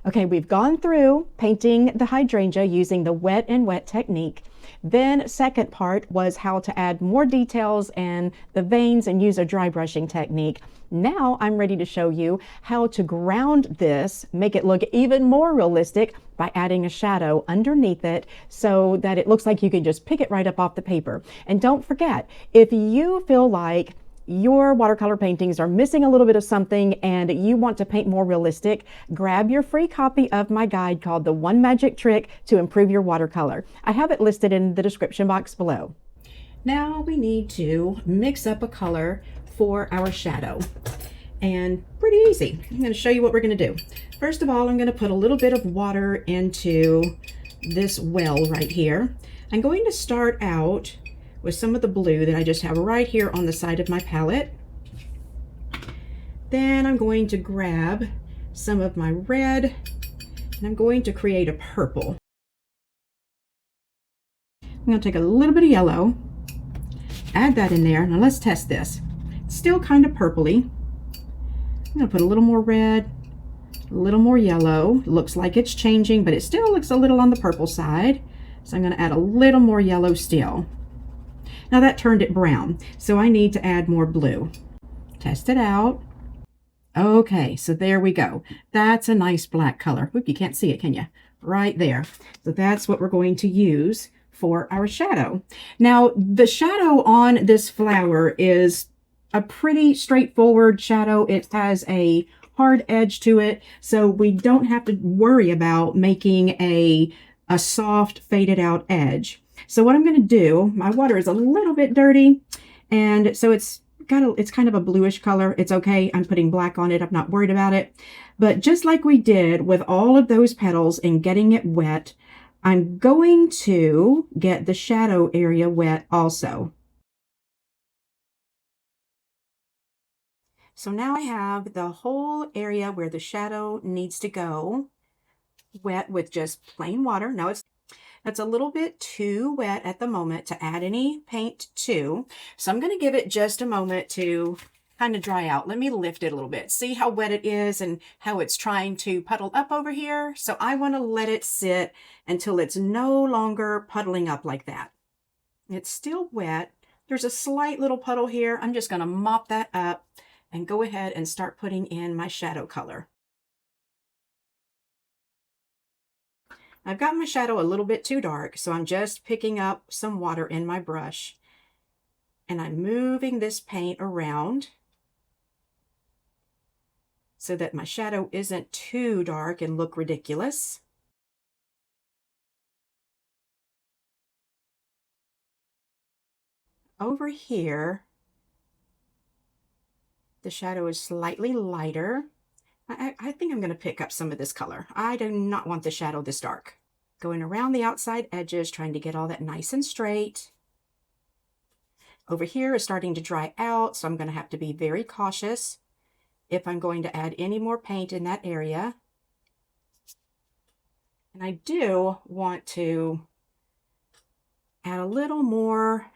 Okay, we've gone through painting the hydrangea using the wet and wet technique. Then second part was how to add more details and the veins and use a dry brushing technique. Now I'm ready to show you how to ground this, make it look even more realistic by adding a shadow underneath it so that it looks like you can just pick it right up off the paper. And don't forget, if you feel like your watercolor paintings are missing a little bit of something and you want to paint more realistic, grab your free copy of my guide called The One Magic Trick to Improve Your Watercolor. I have it listed in the description box below. Now we need to mix up a color for our shadow. And pretty easy. I'm going to show you what we're going to do. First of all, I'm going to put a little bit of water into this well right here. I'm going to start out with some of the blue that I just have right here on the side of my palette. Then I'm going to grab some of my red and I'm going to create a purple. I'm going to take a little bit of yellow, add that in there. Now let's test this. It's still kind of purpley. I'm going to put a little more red, a little more yellow. Looks like it's changing, but it still looks a little on the purple side. So I'm going to add a little more yellow still. Now that turned it brown, so I need to add more blue. Test it out. Okay, so there we go. That's a nice black color. Oop, you can't see it, can you? Right there. So that's what we're going to use for our shadow. Now, the shadow on this flower is a pretty straightforward shadow. It has a hard edge to it, so we don't have to worry about making a soft, faded out edge. So what I'm going to do, my water is a little bit dirty, and so it's kind of a bluish color. It's okay. I'm putting black on it. I'm not worried about it. But just like we did with all of those petals and getting it wet, I'm going to get the shadow area wet also. So now I have the whole area where the shadow needs to go wet with just plain water. Now it's a little bit too wet at the moment to add any paint to. So I'm going to give it just a moment to kind of dry out. Let me lift it a little bit. See how wet it is and how it's trying to puddle up over here. So I want to let it sit until it's no longer puddling up like that. It's still wet. There's a slight little puddle here. I'm just going to mop that up and go ahead and start putting in my shadow color. I've got my shadow a little bit too dark, so I'm just picking up some water in my brush and I'm moving this paint around so that my shadow isn't too dark and look ridiculous. Over here, the shadow is slightly lighter. I think I'm going to pick up some of this color. I do not want the shadow this dark. Going around the outside edges, trying to get all that nice and straight. Over here is starting to dry out, so I'm going to have to be very cautious if I'm going to add any more paint in that area. And I do want to add a little more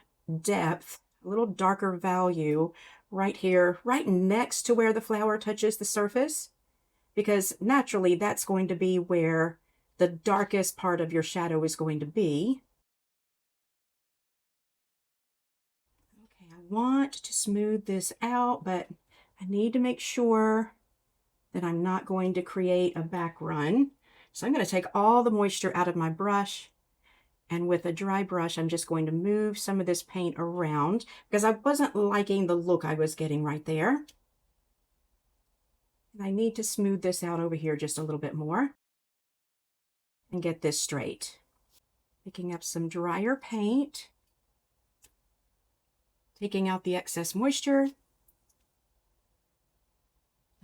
depth, a little darker value right here, right next to where the flower touches the surface, because naturally that's going to be where the darkest part of your shadow is going to be. Okay, I want to smooth this out, but I need to make sure that I'm not going to create a back run. So I'm going to take all the moisture out of my brush, and with a dry brush, I'm just going to move some of this paint around because I wasn't liking the look I was getting right there. And I need to smooth this out over here just a little bit more and get this straight. Picking up some drier paint, taking out the excess moisture. I'm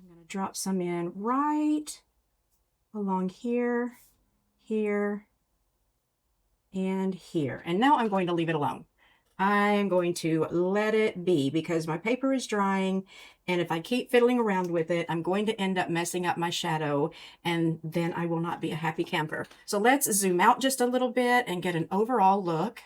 going to drop some in right along here, here, and here. And now I'm going to leave it alone. I'm going to let it be because my paper is drying, and if I keep fiddling around with it, I'm going to end up messing up my shadow, and then I will not be a happy camper. So let's zoom out just a little bit and get an overall look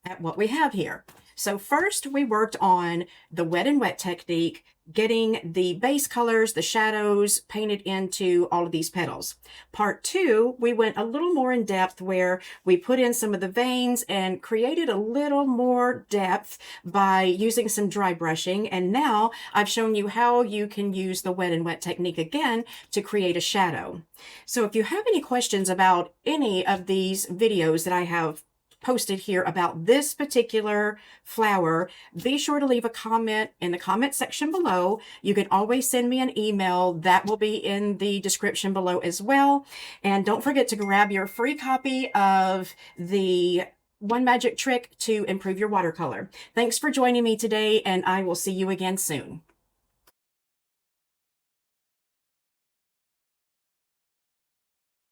at what we have here. So first we worked on the wet and wet technique, getting the base colors, the shadows painted into all of these petals. Part 2, we went a little more in depth where we put in some of the veins and created a little more depth by using some dry brushing. And now I've shown you how you can use the wet and wet technique again to create a shadow. So if you have any questions about any of these videos that I have posted here about this particular flower, be sure to leave a comment in the comment section below. You can always send me an email. That will be in the description below as well. And don't forget to grab your free copy of the One Magic Trick to Improve Your Watercolor. Thanks for joining me today, and I will see you again soon.